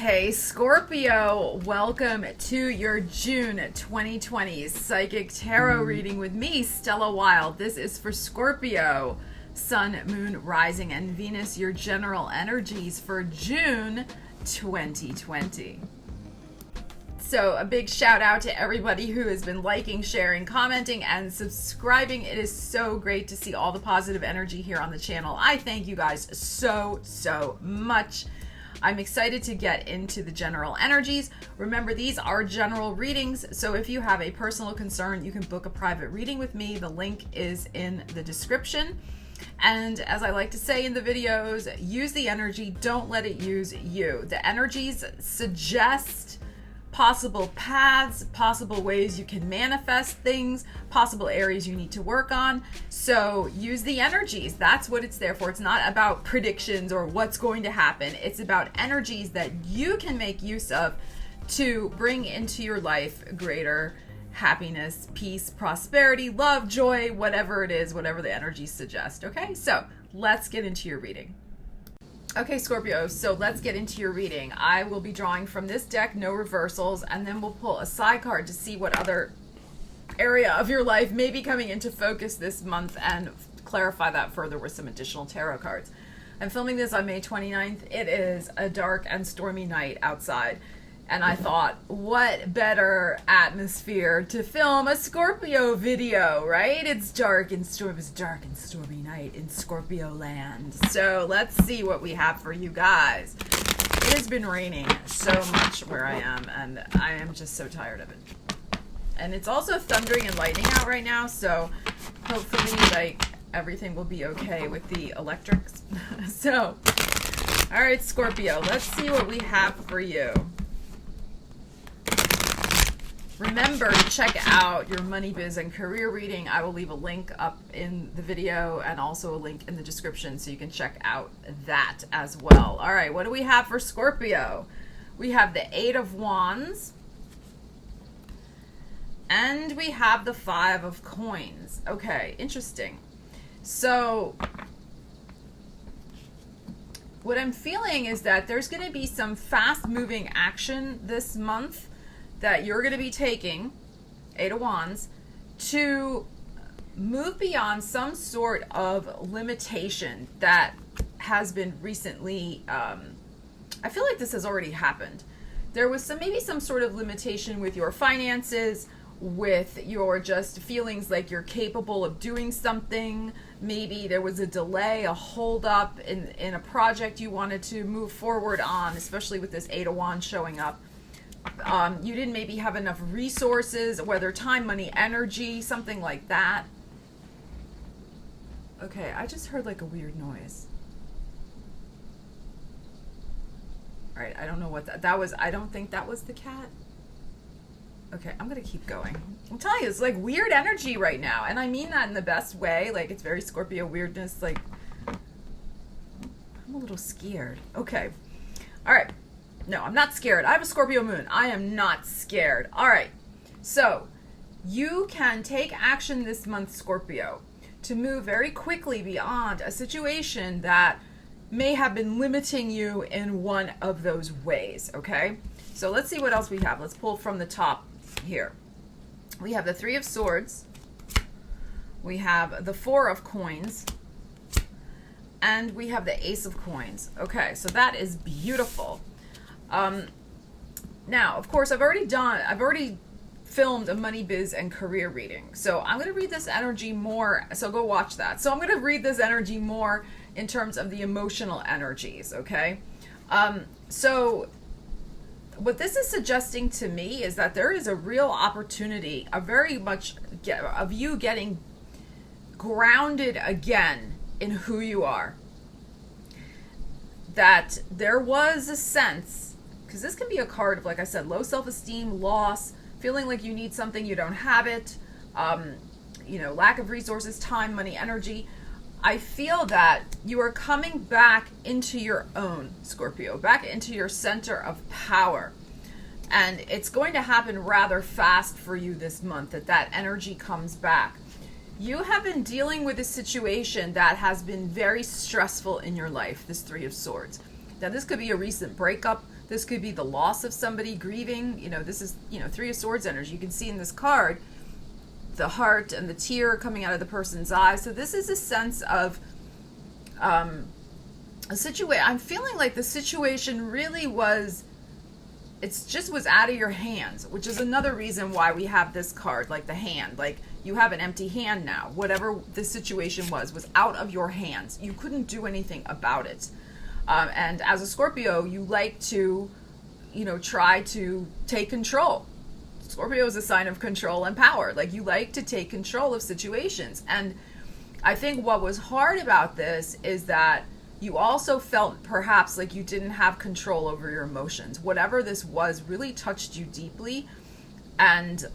Hey Scorpio, welcome to your June 2020 Psychic Tarot reading with me, Stella Wilde. This is for Scorpio, Sun, Moon, Rising, and Venus, your general energies for June 2020. So a big shout out to everybody who has been liking, sharing, commenting, and subscribing. It is so great to see all the positive energy here on the channel. I thank you guys so much. I'm excited to get into the general energies. Remember, these are general readings, so if you have a personal concern, you can book a private reading with me. The link is in the description. And as I like to say in the videos, use the energy, don't let it use you. The energies suggest possible paths, possible ways you can manifest things, possible areas you need to work on. So use the energies. That's what it's there for. It's not about predictions or what's going to happen. It's about energies that you can make use of to bring into your life greater happiness, peace, prosperity, love, joy, whatever it is, whatever the energies suggest. Okay, so let's get into your reading. Okay, Scorpio, so let's get into your reading. I will be drawing from this deck, no reversals, and then we'll pull a side card to see what other area of your life may be coming into focus this month and clarify that further with some additional tarot cards. I'm filming this on May 29th. It is a dark and stormy night outside, and I thought, what better atmosphere to film a Scorpio video, right? It's dark and stormy. It's dark and stormy night in Scorpio land. So let's see what we have for you guys. It has been raining so much where I am, and I am just so tired of it. And it's also thundering and lightning out right now, so hopefully, like, everything will be okay with the electrics. So, all right, Scorpio, let's see what we have for you. Remember to check out your money, biz, and career reading. I will leave a link up in the video and also a link in the description so you can check out that as well. All right, what do we have for Scorpio? We have the 8 of Wands. And we have the 5 of Coins. Okay, interesting. So what I'm feeling is that there's going to be some fast-moving action this month that you're going to be taking, 8 of Wands, to move beyond some sort of limitation that has been recently, I feel like this has already happened. There was maybe some sort of limitation with your finances, with your just feelings like you're capable of doing something. Maybe there was a delay, a hold up in a project you wanted to move forward on, especially with this 8 of Wands showing up. You didn't maybe have enough resources, whether time, money, energy, something like that. Okay, I just heard like a weird noise. All right, I don't know what that was. I don't think that was the cat. Okay, I'm gonna keep going. I'm telling you, it's like weird energy right now, and I mean that in the best way. Like, it's very Scorpio weirdness. Like, I'm a little scared. Okay, all right. No, I'm not scared. I have a Scorpio moon. I am not scared. All right. So you can take action this month, Scorpio, to move very quickly beyond a situation that may have been limiting you in one of those ways. Okay. So let's see what else we have. Let's pull from the top here. We have the 3 of Swords. We have the 4 of Coins. And we have the Ace of Coins. Okay. So that is beautiful. Now, of course, I've already filmed a money, biz, and career reading. So I'm going to read this energy more. So go watch that. So I'm going to read this energy more in terms of the emotional energies. Okay. So what this is suggesting to me is that there is a real opportunity, of you getting grounded again in who you are. That there was a sense, because this can be a card of, like I said, low self-esteem, loss, feeling like you need something, you don't have it, lack of resources, time, money, energy. I feel that you are coming back into your own, Scorpio, back into your center of power. And it's going to happen rather fast for you this month, that energy comes back. You have been dealing with a situation that has been very stressful in your life, this 3 of Swords. Now, this could be a recent breakup. This could be the loss of somebody, grieving. This is, Three of Swords energy. You can see in this card the heart and the tear coming out of the person's eyes. So this is a sense of a situation. I'm feeling like the situation really was, was out of your hands, which is another reason why we have this card, like the hand. Like, you have an empty hand now. Whatever the situation was out of your hands. You couldn't do anything about it. And as a Scorpio, you like to, try to take control. Scorpio is a sign of control and power. Like, you like to take control of situations. And I think what was hard about this is that you also felt perhaps like you didn't have control over your emotions. Whatever this was really touched you deeply, and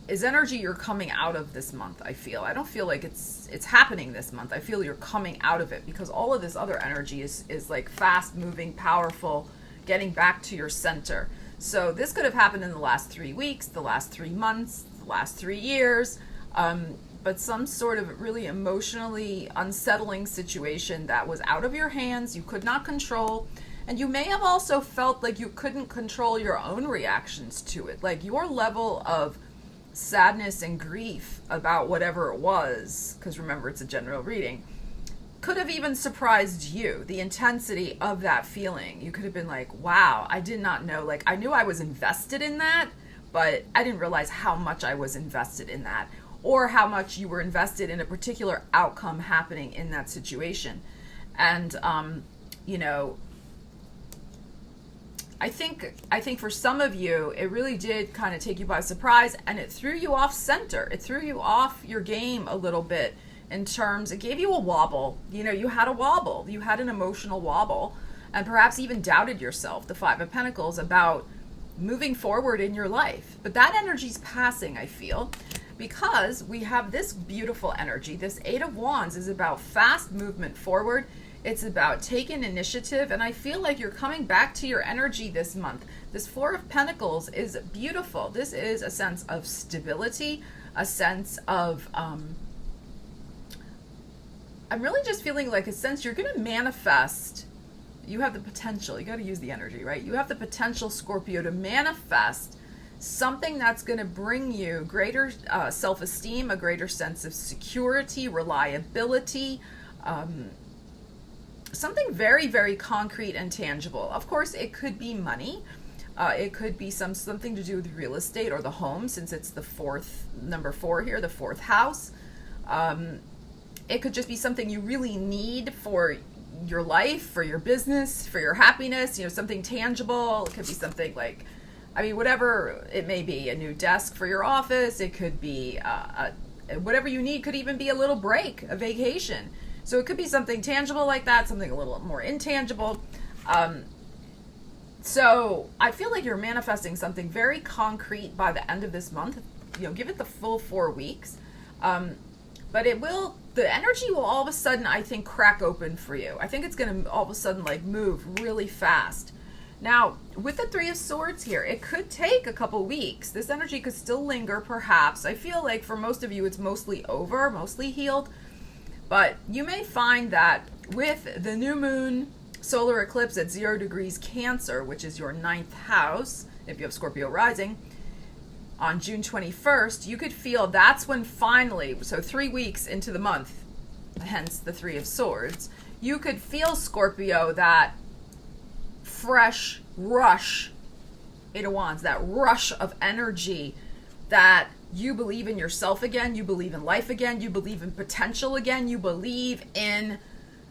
is energy you're coming out of this month, I feel. I don't feel like it's happening this month. I feel you're coming out of it, because all of this other energy is like fast moving, powerful, getting back to your center. So this could have happened in the last 3 weeks, the last 3 months, the last 3 years, but some sort of really emotionally unsettling situation that was out of your hands, you could not control. And you may have also felt like you couldn't control your own reactions to it. Like, your level of sadness and grief about whatever it was, because remember, it's a general reading, could have even surprised you. The intensity of that feeling. You could have been like, wow, I did not know. Like, I knew I was invested in that, but I didn't realize how much I was invested in that, or how much you were invested in a particular outcome happening in that situation. And, I think for some of you, it really did kind of take you by surprise, and it threw you off center. It threw you off your game a little bit in terms, it gave you a wobble. You had a wobble. You had an emotional wobble, and perhaps even doubted yourself, the Five of Pentacles, about moving forward in your life. But that energy's passing, I feel, because we have this beautiful energy. This Eight of Wands is about fast movement forward. It's about taking initiative, and I feel like you're coming back to your energy this month. This Four of Pentacles is beautiful. This is a sense of stability, a sense of, I'm really just feeling like a sense you're going to manifest. You have the potential. You got to use the energy, right? You have the potential, Scorpio, to manifest something that's going to bring you greater self-esteem, a greater sense of security, reliability, something very, very concrete and tangible. Of course, it could be money. It could be something to do with real estate or the home, since it's the number 4 here, the 4th house. It could just be something you really need for your life, for your business, for your happiness, something tangible. It could be something like, whatever it may be, a new desk for your office. It could be whatever you need. Could even be a little break, a vacation. So it could be something tangible like that, something a little more intangible. So I feel like you're manifesting something very concrete by the end of this month. Give it the full 4 weeks. But the energy will all of a sudden, I think, crack open for you. I think it's going to all of a sudden move really fast. Now, with the Three of Swords here, it could take a couple weeks. This energy could still linger, perhaps. I feel like for most of you, it's mostly over, mostly healed. But you may find that with the new moon solar eclipse at 0 degrees Cancer, which is your 9th house, if you have Scorpio rising, on June 21st, you could feel that's when finally, so 3 weeks into the month, hence the Three of Swords, you could feel, Scorpio, that fresh rush, Eight of Wands, that rush of energy, that you believe in yourself again, you believe in life again, you believe in potential again, you believe in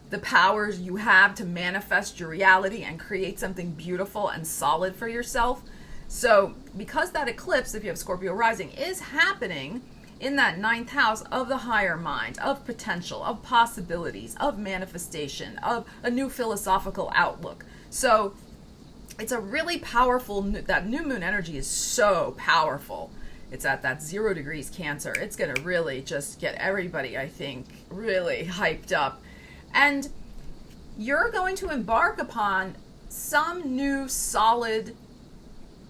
the powers you have to manifest your reality and create something beautiful and solid for yourself. So because that eclipse, if you have Scorpio rising, is happening in that 9th house of the higher mind, of potential, of possibilities, of manifestation, of a new philosophical outlook. So it's a really powerful, that new moon energy is so powerful. It's at that 0 degrees Cancer. It's going to really just get everybody, I think, really hyped up. And you're going to embark upon some new solid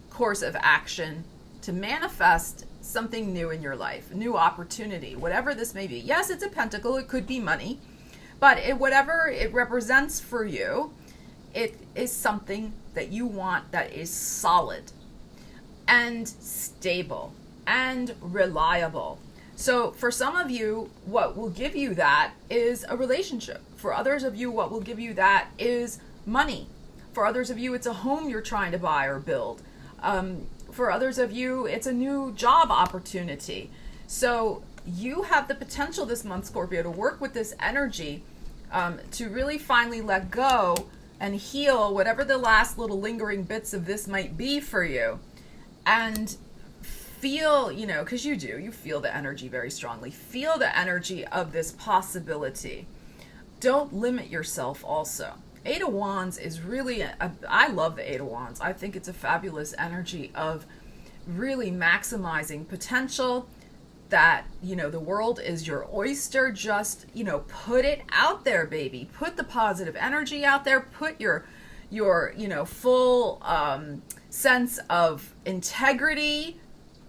course of action to manifest something new in your life, a new opportunity, whatever this may be. Yes, it's a pentacle. It could be money. But whatever it represents for you, it is something that you want that is solid and stable and reliable. So for some of you, what will give you that is a relationship. For others of you, what will give you that is money. For others of you, it's a home you're trying to buy or build. For others of you, it's a new job opportunity. So you have the potential this month, Scorpio, to work with this energy to really finally let go and heal whatever the last little lingering bits of this might be for you. And feel, because you feel the energy very strongly. Feel the energy of this possibility. Don't limit yourself also. Eight of Wands is really, I love the Eight of Wands. I think it's a fabulous energy of really maximizing potential, that, the world is your oyster. Just, put it out there, baby. Put the positive energy out there. Put your full sense of integrity.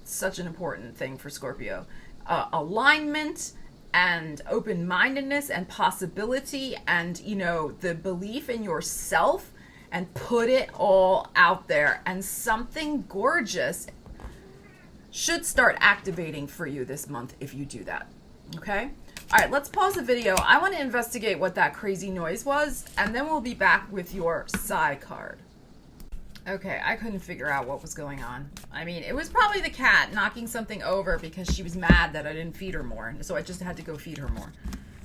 Such an important thing for Scorpio. Alignment and open-mindedness and possibility and, the belief in yourself, and put it all out there. And something gorgeous should start activating for you this month if you do that. Okay? All right, let's pause the video. I want to investigate what that crazy noise was, and then we'll be back with your Psi card. Okay, I couldn't figure out what was going on. I mean, it was probably the cat knocking something over because she was mad that I didn't feed her more. So I just had to go feed her more.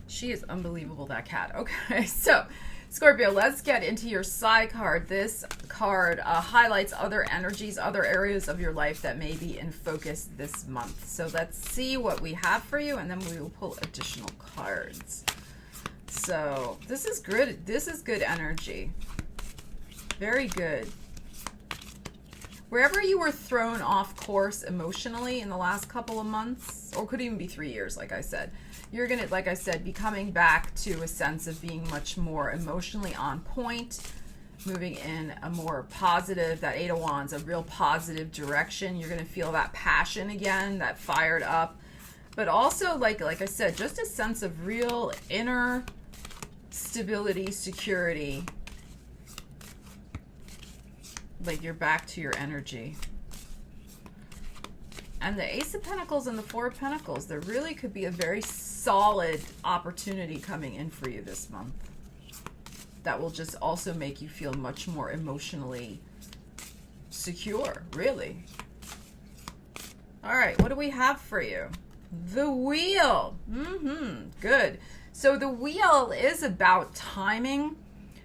She is unbelievable, that cat. Okay, so Scorpio, let's get into your Psi card. This card highlights other energies, other areas of your life that may be in focus this month. So let's see what we have for you, and then we will pull additional cards. So this is good. This is good energy. Very good. Wherever you were thrown off course emotionally in the last couple of months, or could even be 3 years, like I said, you're going to, like I said, be coming back to a sense of being much more emotionally on point, moving in a more positive, that Eight of Wands, a real positive direction. You're going to feel that passion again, that fired up, but also, like I said, just a sense of real inner stability, security. Like you're back to your energy. And the Ace of Pentacles and the Four of Pentacles, there really could be a very solid opportunity coming in for you this month that will just also make you feel much more emotionally secure, really. All right, what do we have for you? The Wheel. Good. So the Wheel is about timing.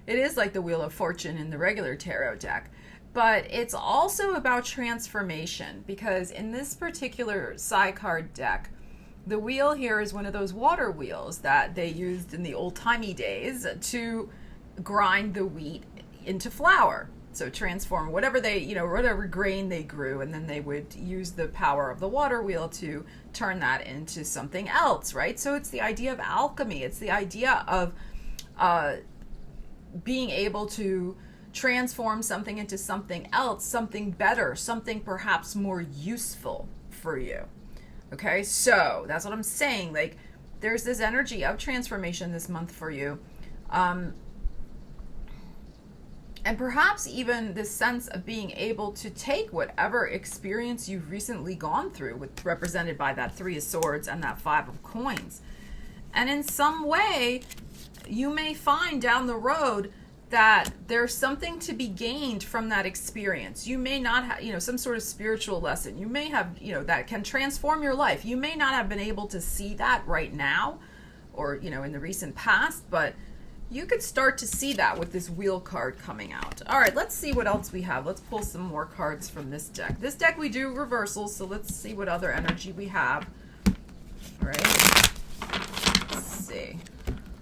It is like the Wheel of Fortune in the regular tarot deck. But it's also about transformation, because in this particular Psi card deck, the wheel here is one of those water wheels that they used in the old-timey days to grind the wheat into flour. So transform whatever they, whatever grain they grew, and then they would use the power of the water wheel to turn that into something else, right? So it's the idea of alchemy. It's the idea of being able to transform something into something else, something better, something perhaps more useful for you. Okay, so that's what I'm saying. Like, there's this energy of transformation this month for you. And perhaps even this sense of being able to take whatever experience you've recently gone through, with represented by that Three of Swords and that Five of Coins. And in some way, you may find down the road that there's something to be gained from that experience. You may not have, some sort of spiritual lesson. You may have, that can transform your life. You may not have been able to see that right now or, in the recent past, but you could start to see that with this Wheel card coming out. All right, let's see what else we have. Let's pull some more cards from this deck. This deck we do reversals, so let's see what other energy we have. All right, let's see.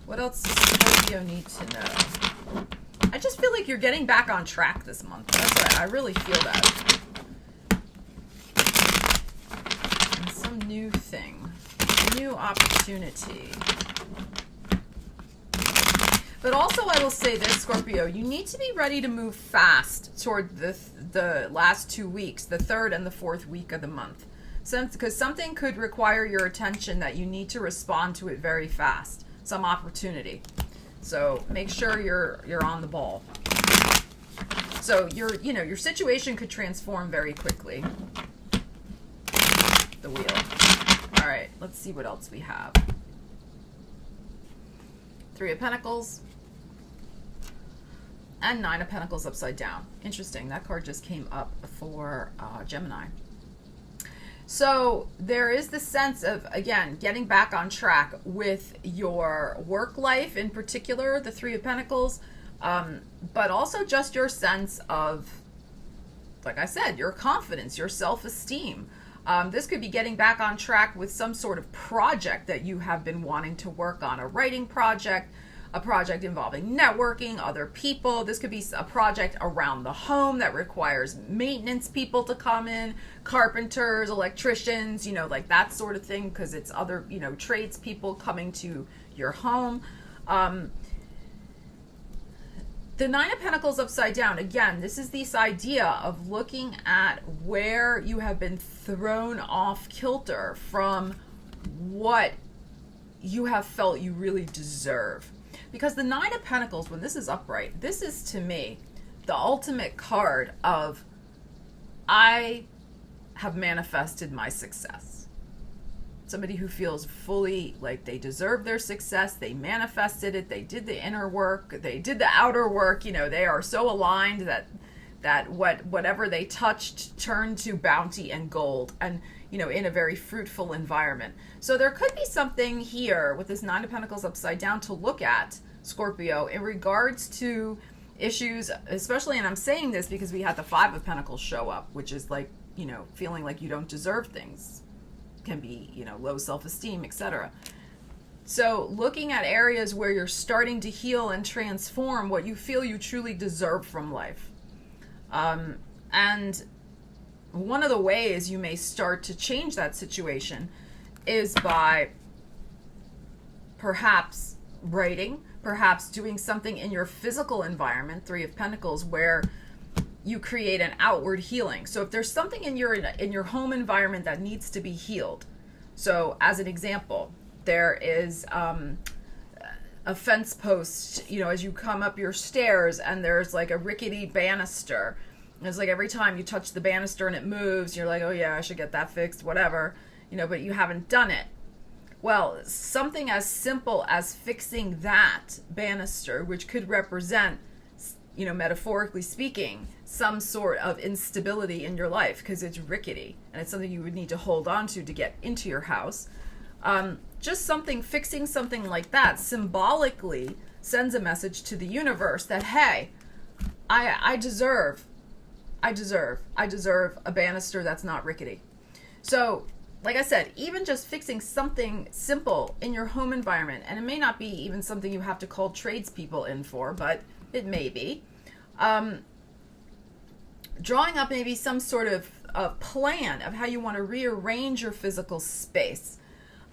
What else does Scorpio need to know? I just feel like you're getting back on track this month. That's right. I really feel that. And some new thing. New opportunity. But also I will say this, Scorpio, you need to be ready to move fast toward the last 2 weeks, the third and the fourth week of the month. Because something could require your attention that you need to respond to it very fast. Some opportunity. So make sure you're on the ball. So your situation could transform very quickly. The wheel. All right, let's see what else we have. Three of Pentacles and Nine of Pentacles upside down. Interesting. That card just came up for Gemini. So there is the sense of, again, getting back on track with your work life, in particular, the Three of Pentacles, but also just your sense of, like I said, your confidence, your self-esteem. This could be getting back on track with some sort of project that you have been wanting to work on, a writing project, a project involving networking, other people. This could be a project around the home that requires maintenance people to come in, carpenters, electricians, like that sort of thing, because it's other, tradespeople coming to your home. The Nine of Pentacles upside down, again, this is this idea of looking at where you have been thrown off kilter from what you have felt you really deserve. Because the Nine of Pentacles, when this is upright, this is, to me, the ultimate card of, I have manifested my success. Somebody who feels fully like they deserve their success, they manifested it, they did the inner work, they did the outer work, they are so aligned that whatever they touched turned to bounty and gold, and in a very fruitful environment. So there could be something here with this Nine of Pentacles upside down to look at, Scorpio, in regards to issues, especially, and I'm saying this because we had the Five of Pentacles show up, which is like, feeling like you don't deserve things. Can be, low self-esteem, etc. So looking at areas where you're starting to heal and transform what you feel you truly deserve from life. And one of the ways you may start to change that situation is by perhaps writing, perhaps doing something in your physical environment, Three of Pentacles, where you create an outward healing. So if there's something in your home environment that needs to be healed, so as an example, there is a fence post, as you come up your stairs, and there's like a rickety banister. And it's like every time you touch the banister and it moves, you're like, oh yeah, I should get that fixed, whatever, but you haven't done it. Well, something as simple as fixing that banister, which could represent, metaphorically speaking, some sort of instability in your life because it's rickety and it's something you would need to hold on to get into your house. Just fixing something like that symbolically sends a message to the universe that, hey, I deserve a banister that's not rickety. So, like I said, even just fixing something simple in your home environment, and it may not be even something you have to call tradespeople in for, but it may be. Drawing up maybe some sort of plan of how you want to rearrange your physical space.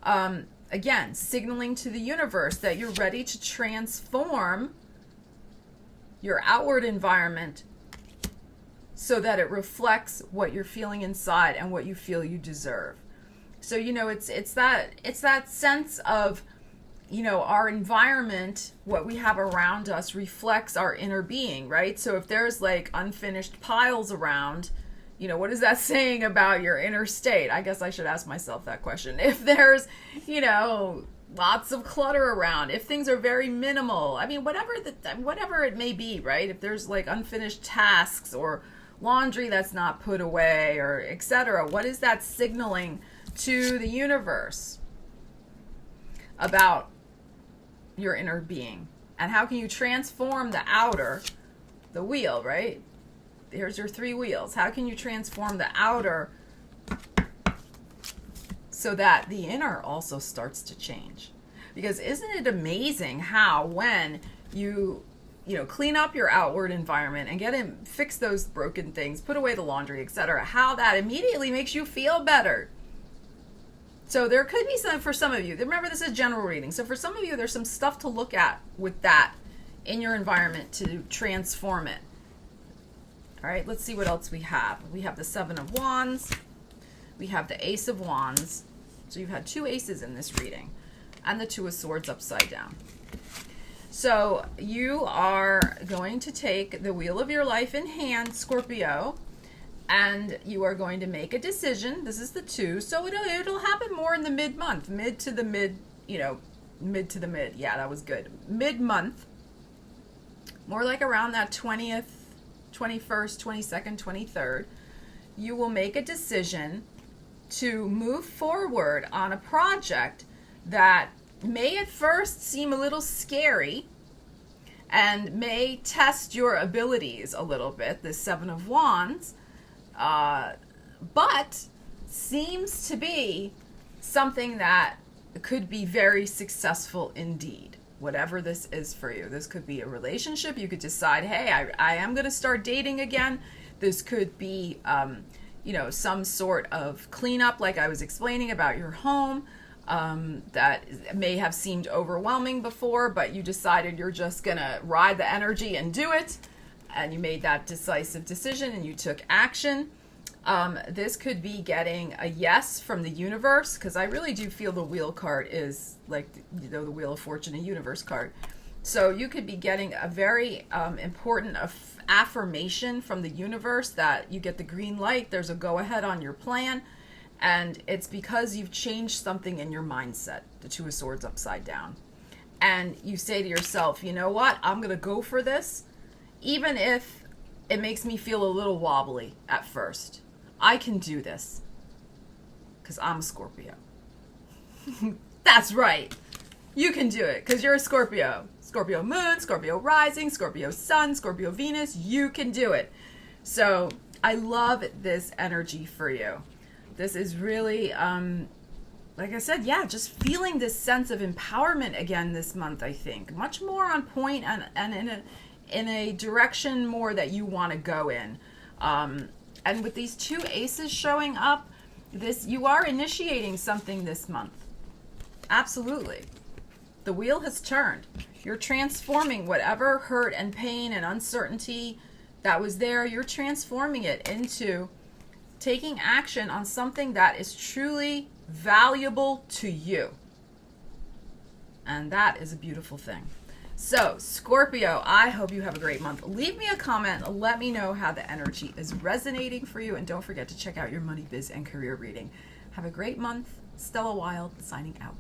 Again, signaling to the universe that you're ready to transform your outward environment so that it reflects what you're feeling inside and what you feel you deserve. So, it's that sense of, our environment, what we have around us reflects our inner being, right? So if there's like unfinished piles around, what is that saying about your inner state? I guess I should ask myself that question. If there's, lots of clutter around, if things are very minimal, I mean, whatever it may be, right? If there's like unfinished tasks or laundry that's not put away or etc., what is that signaling to the universe about your inner being? And how can you transform the outer, the wheel, right? Here's your three wheels. How can you transform the outer so that the inner also starts to change? Because isn't it amazing how when you clean up your outward environment and fix those broken things, put away the laundry, etc., how that immediately makes you feel better. So there could be some, for some of you, remember this is general reading, so for some of you there's some stuff to look at with that in your environment to transform it. All right, let's see what else we have. We have the Seven of Wands. We have the Ace of Wands. So you've had two aces in this reading. And the Two of Swords upside down. So you are going to take the wheel of your life in hand, Scorpio, and you are going to make a decision. This is the 2, so it'll happen more in the mid-month, mid to the mid. Yeah, that was good. Mid-month, more like around that 20th, 21st, 22nd, 23rd, you will make a decision to move forward on a project that may at first seem a little scary and may test your abilities a little bit, the 7 of Wands, but seems to be something that could be very successful indeed, whatever this is for you. This could be a relationship. You could decide, hey, I am going to start dating again. This could be, some sort of cleanup, like I was explaining about your home, that may have seemed overwhelming before, but you decided you're just going to ride the energy and do it. And you made that decisive decision and you took action. This could be getting a yes from the universe, because I really do feel the wheel card is like, the Wheel of Fortune, a universe card. So you could be getting a very important affirmation from the universe that you get the green light. There's a go ahead on your plan. And it's because you've changed something in your mindset, the 2 of Swords upside down. And you say to yourself, you know what? I'm going to go for this, even if it makes me feel a little wobbly at first. I can do this because I'm a Scorpio. That's right. You can do it because you're a Scorpio. Scorpio moon, Scorpio rising, Scorpio sun, Scorpio Venus. You can do it. So I love this energy for you. This is really, like I said, just feeling this sense of empowerment again this month, I think. Much more on point and in a direction more that you want to go in. And with these 2 aces showing up, you are initiating something this month. Absolutely. The wheel has turned. You're transforming whatever hurt and pain and uncertainty that was there. You're transforming it into taking action on something that is truly valuable to you. And that is a beautiful thing. So, Scorpio, I hope you have a great month. Leave me a comment. Let me know how the energy is resonating for you. And don't forget to check out your money, biz, and career reading. Have a great month. Stella Wilde, signing out.